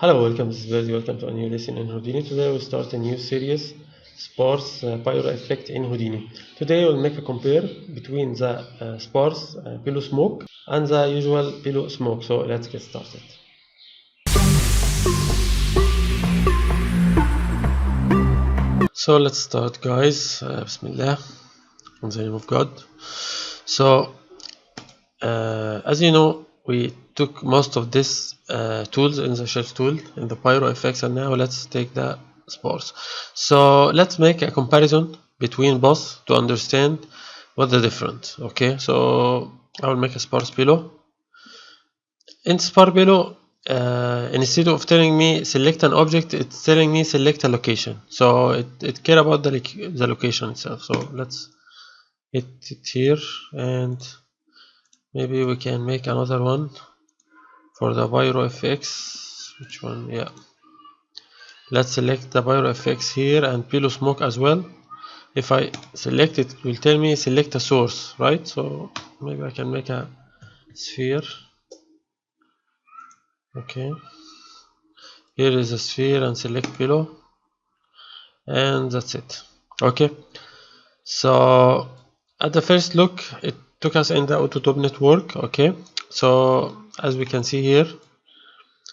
Hello, welcome. This is Birdy. Welcome to a new lesson in Houdini. Today we'll start a new series, Sparse Pyro Effect in Houdini. Today we'll make a compare between the Sparse Billow smoke and the usual Billow smoke. So let's get started. So let's start, guys. Bismillah, in the name of God. So as you know, we took most of this tools in the shelf tool in the pyro effects, and now let's take the Sparse. So let's make a comparison between both to understand what the difference. Okay, so I will make a Sparse Billow. In Sparse Billow, instead of telling me select an object, it's telling me select a location. So it care about the location itself. So let's hit it here, and maybe we can make another one for the pyro FX. Which one? Yeah, let's select the pyro FX here and Billow smoke as well. If I select it, it will tell me select a source, right? So maybe I can make a sphere. Okay, here is a sphere and select Billow, and that's it. Okay, so at the first look it took us in the AutoTop network. Okay, so as we can see here,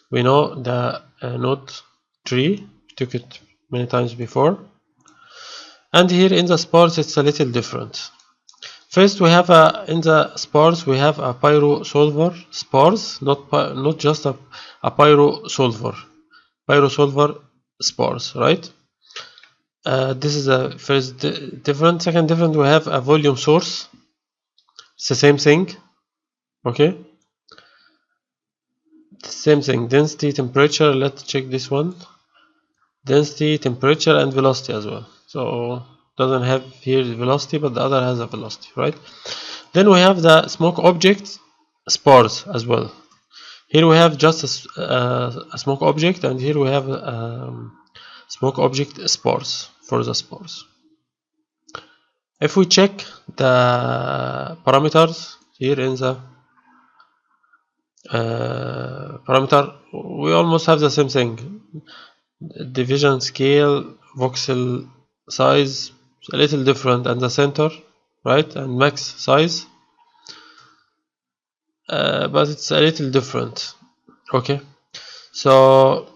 we know the node tree, we took it many times before, and here in the Sparse it's a little different. First we have in the Sparse we have a pyro solver Sparse, not just a pyro solver Sparse, right? This is the first different. Second different, we have a volume source. It's the same thing. Okay, same thing. Density, temperature. Let's check this one. Density, temperature, and velocity as well. So doesn't have here the velocity, but the other has a velocity, right? Then we have the smoke object Sparse as well. Here we have just a smoke object, and here we have smoke object Sparse for the Sparse. If we check the parameters here in the parameter, we almost have the same thing. Division scale, voxel size, a little different, and the center, right, and max size, but it's a little different. Okay, so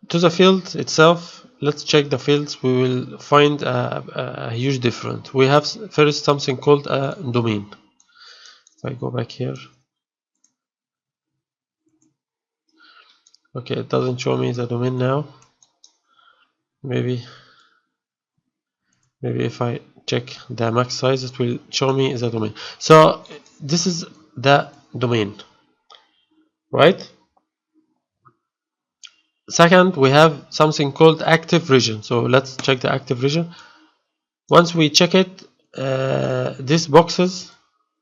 to the field itself, let's check the fields. We will find a huge difference. We have first something called a domain. If I go back here, okay, it doesn't show me the domain now. Maybe if I check the max size, it will show me the domain. So this is the domain, right? Second, we have something called active region. So let's check the active region. Once we check it, this boxes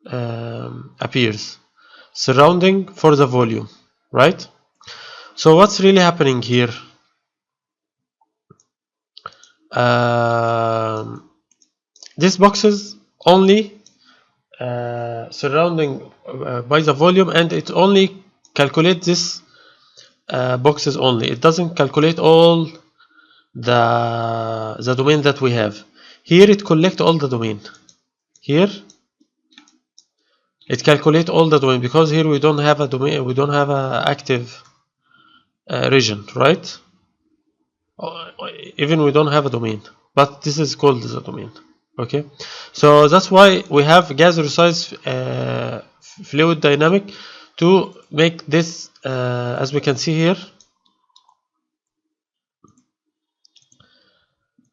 appears surrounding for the volume, right? So what's really happening here? These boxes only surrounding by the volume, and it only calculates this boxes only. It doesn't calculate all the domain that we have. Here it collects all the domain. Here it calculates all the domain, because here we don't have a domain, we don't have a active region, right? Even we don't have a domain, but this is called the domain. Okay, so that's why we have gas size fluid dynamic to make this, as we can see here,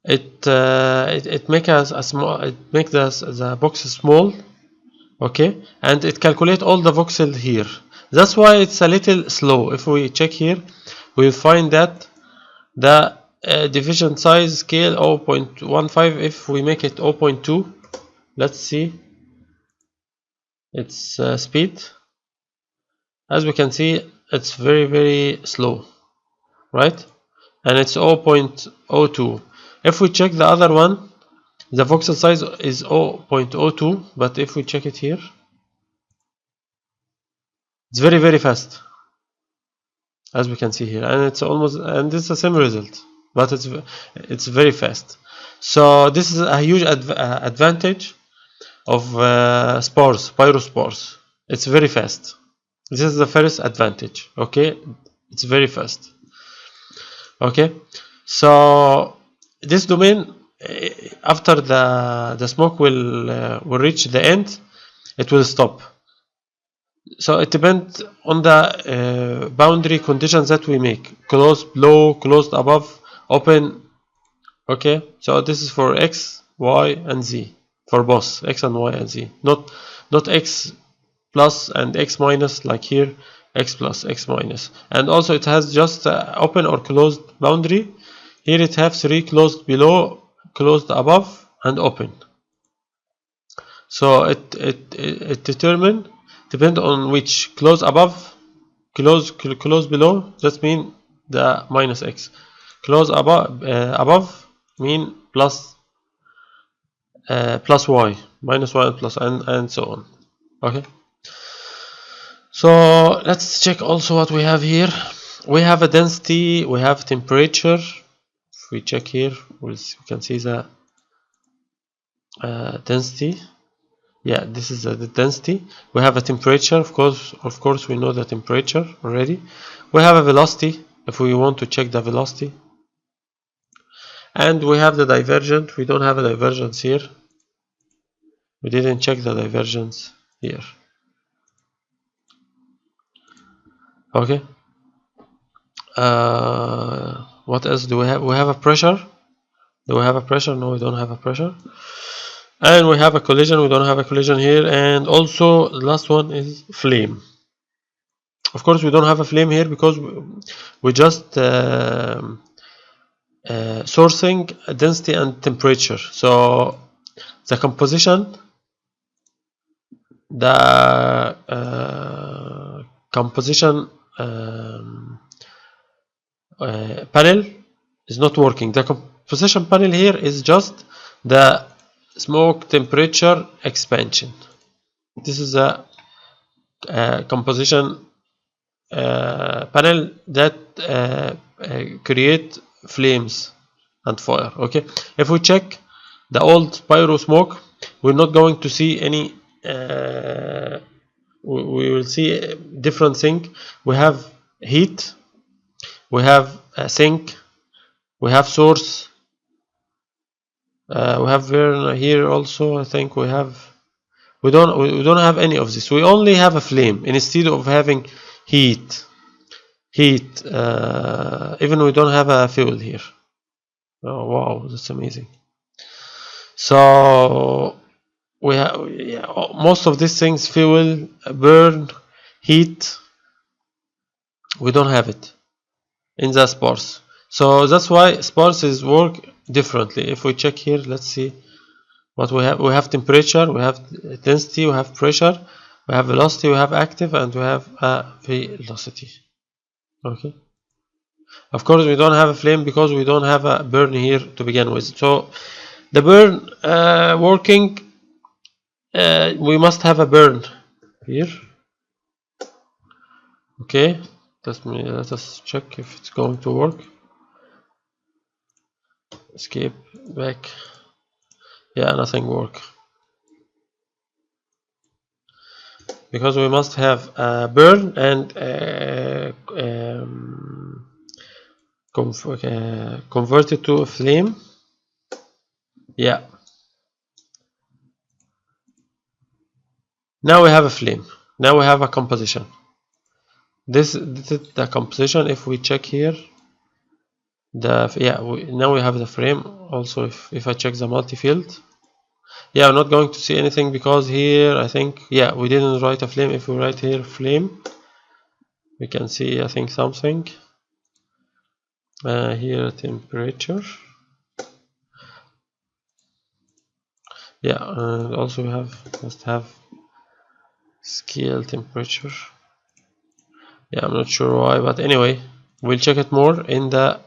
it make a small, it make the box small. Okay, and it calculate all the voxel here. That's why it's a little slow. If we check here, we'll find that the division size scale 0.15. If we make it 0.2, let's see its speed. As we can see, it's very slow, right? And it's 0.02. If we check the other one, the voxel size is 0.02, but if we check it here, it's very fast. as we can see here, and it's almost, and it's the same result, but it's very fast. So this is a huge advantage of Sparse, pyro Sparse. It's very fast. This is the first advantage. Okay, it's very fast. Okay, so this domain, after the smoke will reach the end, it will stop. So it depends on the boundary conditions that we make: closed below, closed above, open. Okay, so this is for x, y, and z, for both x and y and z, not x plus and x minus like here, x plus, x minus. And also it has just open or closed boundary. Here it has 3: closed below, closed above, and open. So it depend on which: close above, close below, that mean the minus x, close above mean plus y, minus y, and plus, and so on. Okay, so let's check also what we have here. We have a density, we have temperature. If we check here, we can see the density. Yeah, this is the density. We have a temperature, of course we know the temperature already. We have a velocity if we want to check the velocity, and we have the divergent. We don't have a divergence here. We didn't check the divergence here. Okay, what else do we have? We have a pressure. Do we have a pressure? No, we don't have a pressure. And we have a collision. We don't have a collision here. And also the last one is flame. Of course we don't have a flame here because we just sourcing density and temperature. So the composition, panel is not working. The composition panel here is just the smoke temperature expansion. This is a composition panel that create flames and fire. Okay, if we check the old pyro smoke, we're not going to see any we will see a different thing. We have heat, we have a sink, we have source, we have burn here also. I think we don't have any of this. We only have a flame instead of having heat. Even we don't have a fuel here. Oh wow, that's amazing. So we have most of these things: fuel, burn, heat. We don't have it in the Sparse. So that's why Sparse is work differently. If we check here, let's see what we have. We have temperature, we have density, we have pressure, we have velocity, we have active, and we have velocity. Okay, of course we don't have a flame because we don't have a burn here to begin with. So the burn working, we must have a burn here. Okay, let us check if it's going to work. Escape back. Yeah, nothing work because we must have a burn and convert it to a flame. Yeah, now we have a flame. Now we have a composition. This is the composition. If we check here, now we have the frame. Also, if I check the multi-field, yeah, I'm not going to see anything because here I think, yeah, we didn't write a flame. If we write here flame, we can see I think something. Here temperature. Yeah, and also we must have scale temperature. Yeah, I'm not sure why, but anyway, we'll check it more in the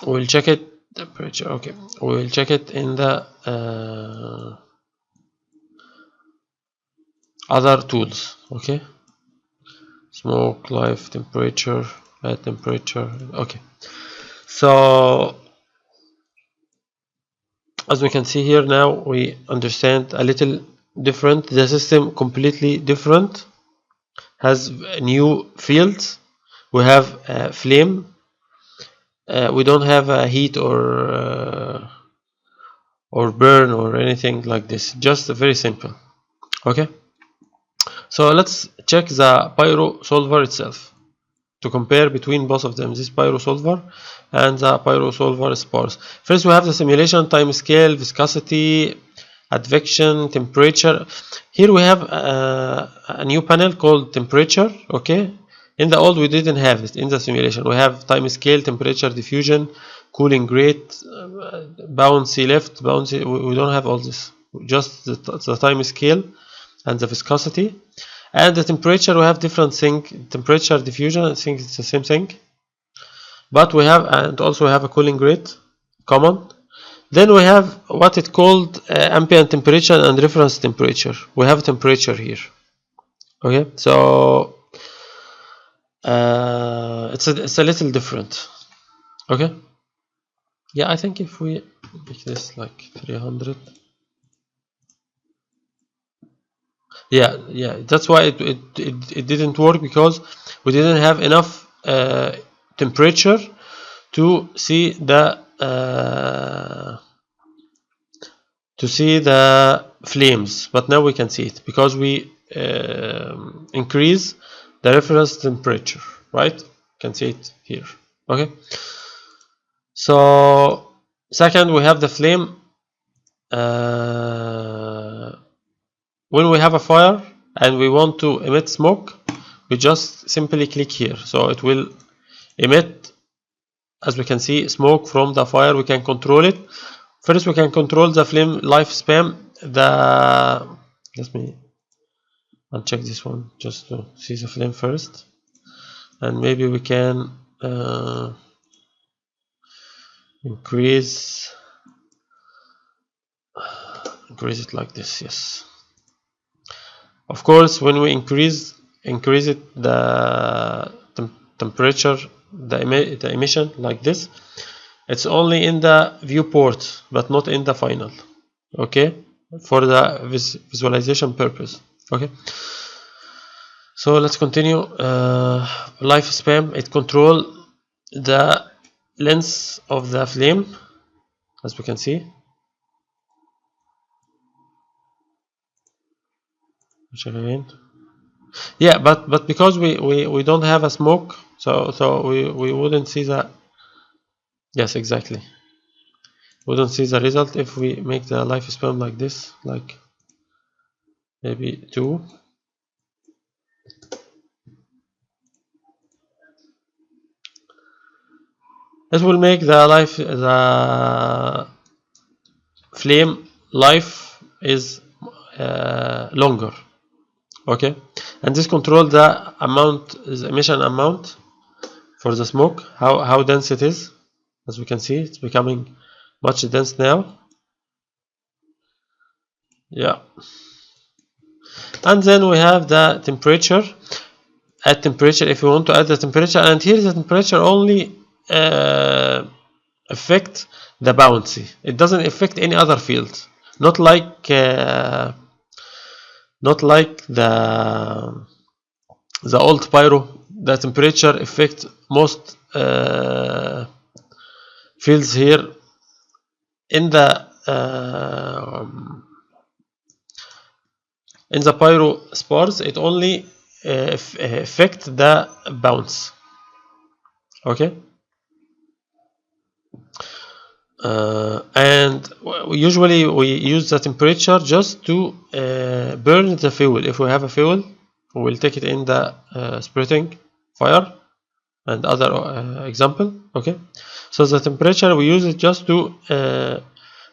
we'll check it temperature. Okay, we'll check it in the other tools. Okay, smoke, live, temperature, add temperature. Okay, so as we can see here now, we understand a little different. The system completely different, has new fields. We have a flame. We don't have a heat or burn or anything like this. Just very simple. Okay. So let's check the pyro solver itself to compare between both of them, this pyro solver and the pyro solver sparse. First we have the simulation, time scale, viscosity, advection, temperature. Here we have a new panel called temperature. Okay, in the old we didn't have it. In the simulation we have time scale, temperature, diffusion, cooling rate, bouncy left, bouncy. We don't have all this, just the time scale and the viscosity. And the temperature, we have different thing. Temperature, diffusion, I think it's the same thing. But we have, and also we have a cooling rate, common. Then we have what it called ambient temperature and reference temperature. We have temperature here. Okay, so it's a little different. Okay. Yeah, I think if we make this like 300. Yeah, that's why it didn't work, because we didn't have enough temperature to see the flames. But now we can see it because we increase the reference temperature, right? You can see it here. Okay, so second we have the flame. When we have a fire and we want to emit smoke, we just simply click here, so it will emit, as we can see, smoke from the fire. We can control it. First we can control the flame lifespan. Let me uncheck this one just to see the flame first, and maybe we can increase it like this. Yes, of course, when we increase it, the temperature, the emission like this, it's only in the viewport but not in the final. Okay, for the visualization purpose. Okay, so let's continue. Lifespan, it control the length of the flame, as we can see. Yeah, but because we don't have a smoke, so we wouldn't see the, yes, exactly, we don't see the result if we make the lifespan like this, like maybe 2. This will make the flame life is longer. Okay, and this control the amount, the emission amount for the smoke, how dense it is. As we can see, it's becoming much dense now. Yeah, and then we have the temperature. Add temperature if you want to add the temperature, and here the temperature only affect the bouncy. It doesn't affect any other field, not like the old pyro. The temperature affect most fields. Here in the pyro sparse, it only affect the bounce. Okay, and usually we use the temperature just to burn the fuel. If we have a fuel, we will take it in the spreading fire and other example. Okay, so the temperature we use it just to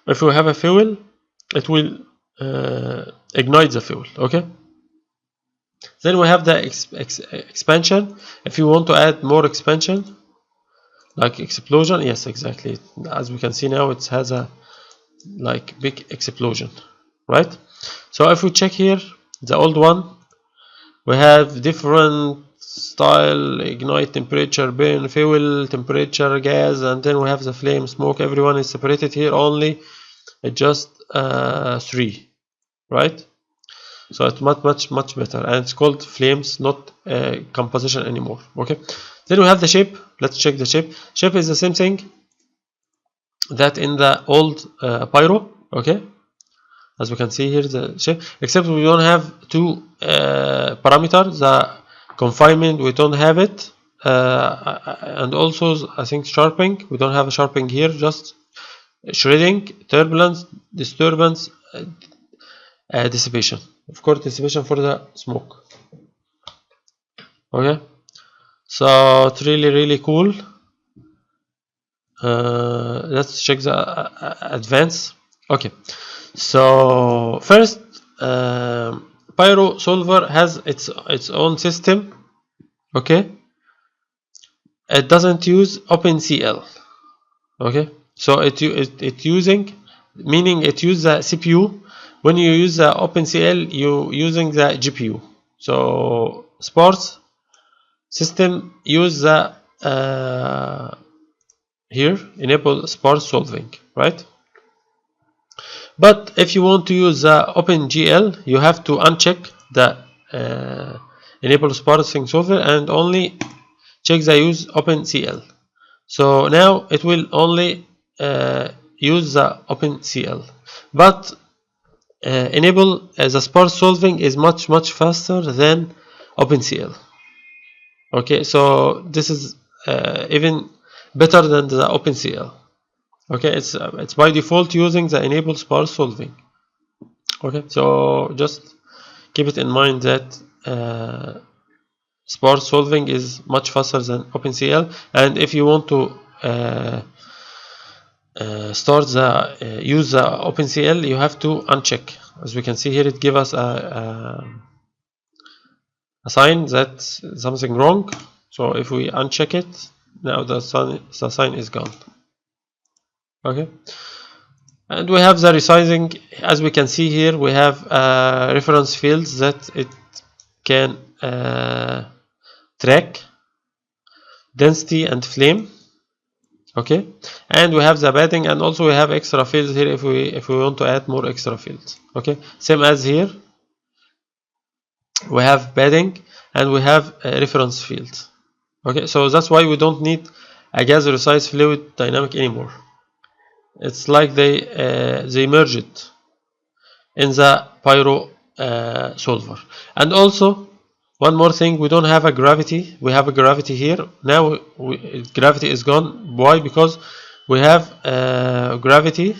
if we have a fuel, it will ignite the fuel. Okay, then we have the expansion. If you want to add more expansion, like explosion, yes, exactly, as we can see now, it has a like big explosion, right? So if we check here, the old one, we have different style, ignite temperature, burn fuel, temperature, gas, and then we have the flame, smoke. Everyone is separated. Here only just 3, right? So it's much better, and it's called flames, not composition anymore. Okay, then we have the shape. Let's check the shape. Shape is the same thing that in the old pyro. Okay, as we can see here, the shape, except we don't have 2 parameters. The confinement, we don't have it, and also I think sharpening, we don't have a sharpening here, just shredding, turbulence, disturbance, dissipation. Of course, dissipation for the smoke. Okay, so it's really cool. Let's check the advance. Okay, so first, pyro solver has its own system. Okay, it doesn't use OpenCL. Okay, so it using, meaning it uses the CPU. When you use the OpenCL, you using the GPU. So Sparse system use the here enable sparse solving, right? But if you want to use the OpenGL, you have to uncheck the enable sparsing solver and only check the use OpenCL. So now it will only use the OpenCL, but enable the sparse solving is much faster than OpenCL. Okay, so this is even better than the OpenCL. Okay, it's by default using the enable sparse solving. Okay, so just keep it in mind that sparse solving is much faster than OpenCL, and if you want to start the use the OpenCL, you have to uncheck. As we can see here, it gives us a sign that something wrong. So if we uncheck it, now the sign is gone. Okay, and we have the resizing. As we can see here, we have reference fields that it can track density and flame. Okay, and we have the padding, and also we have extra fields here if we want to add more extra fields. Okay, same as here, we have padding and we have reference fields. Okay, so that's why we don't need a gas resize fluid dynamic anymore. It's like they merge it in the pyro solver. And also one more thing, we don't have a gravity. We have a gravity here. Now gravity is gone. Why? Because we have gravity.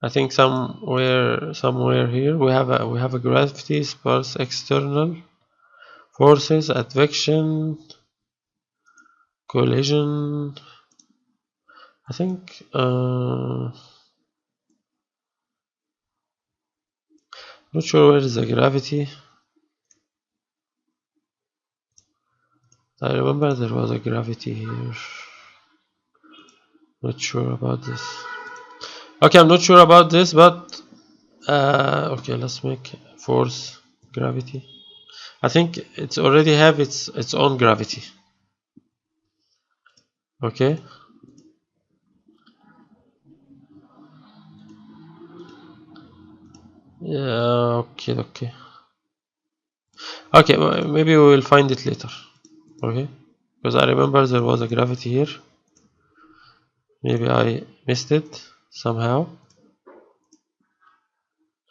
I think somewhere here we have a gravity, sparse external forces, advection, collision. I think not sure where is the gravity. I remember there was a gravity here. Not sure about this. Okay, I'm not sure about this, but okay, let's make force gravity. I think it's already have its own gravity. Okay. Yeah, okay. Okay, well, maybe we will find it later. Okay, because I remember there was a gravity here. Maybe I missed it somehow.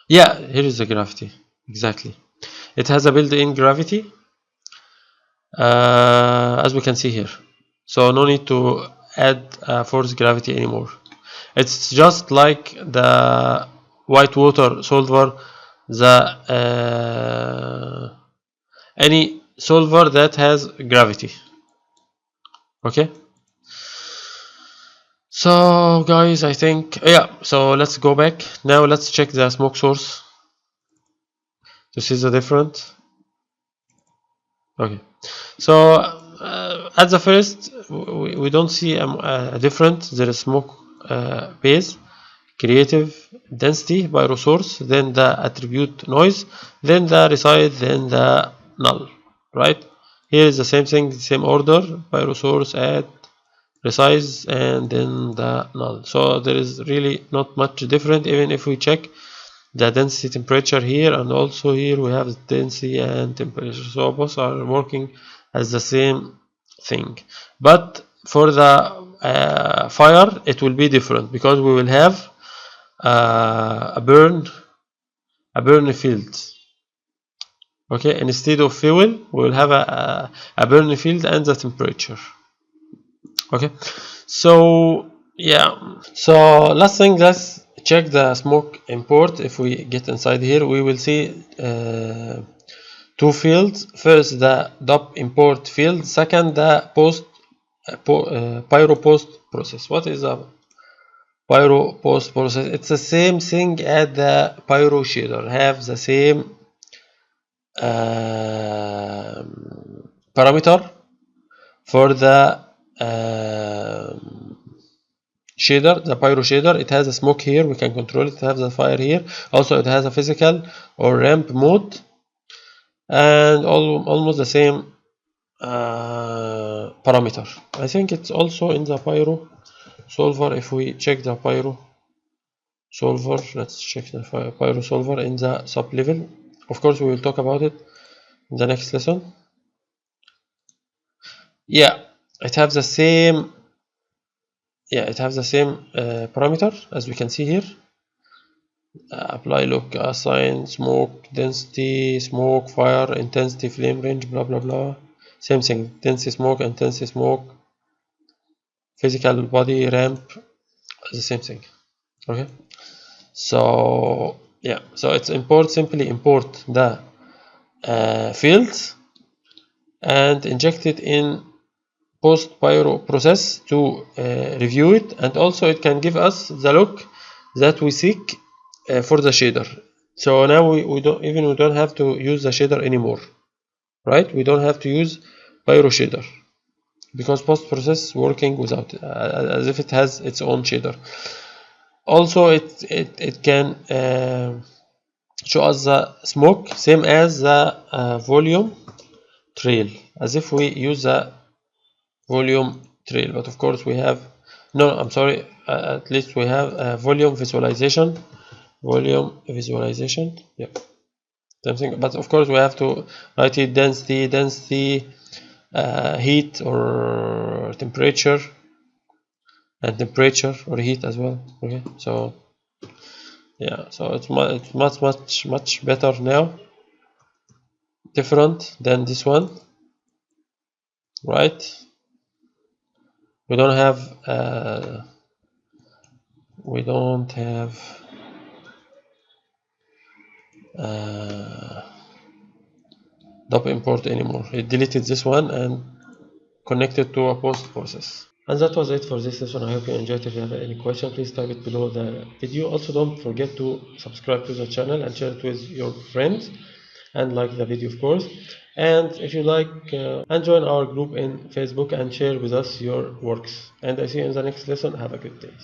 Yeah, here is the gravity. Exactly. It has a built-in gravity, as we can see here. So no need to add force gravity anymore. It's just like the white water solver, any solver that has gravity. Okay, so guys, I think, yeah, so let's go back now. Let's check the smoke source to see the difference. Okay, so at the first we don't see a difference. There is smoke base creative density pyro source, then the attribute noise, then the resize, then the null. Right here is the same thing, same order: pyro source, add, resize, and then the null. So there is really not much different. Even if we check the density temperature here, and also here we have density and temperature, so both are working as the same thing. But for the fire it will be different, because we will have a burn field. Okay, instead of fuel we will have a burn field and the temperature. Okay, so yeah, so last thing, let's check the smoke import. If we get inside here, we will see two fields. First, the DOP import field. Second, the pyro post process. What is a pyro post process? It's the same thing as the pyro shader, have the same parameter for the shader, the pyro shader. It has a smoke here, we can control it. It has a fire here. Also, it has a physical or ramp mode, and almost the same parameter. I think it's also in the pyro solver. If we check the pyro solver, let's check the pyro solver in the sub level. Of course, we will talk about it in the next lesson. Yeah, it has the same. Yeah, it has the same parameter as we can see here. Apply, look, assign, smoke, density, smoke, fire, intensity, flame range, blah blah blah. Same thing, density smoke, intensity smoke, physical body, ramp, the same thing. Okay, so yeah, so it's simply import the fields and inject it in post pyro process to review it, and also it can give us the look that we seek for the shader. So now we don't have to use the shader anymore, right? We don't have to use pyro shader, because post process working without as if it has its own shader. Also, it can show us the smoke same as the volume trail, as if we use the volume trail. But of course we have I'm sorry, at least we have volume visualization. Yep, something. But of course we have to write it density, heat or temperature, and temperature or heat as well. Okay, so yeah, so it's much better now, different than this one, right? We don't have DOP import anymore. It deleted this one and connected to a post process. And that was it for this lesson. I hope you enjoyed it. If you have any question, please type it below the video. Also, don't forget to subscribe to the channel and share it with your friends, and like the video, of course. And if you like, and join our group in Facebook and share with us your works. And I see you in the next lesson. Have a good day.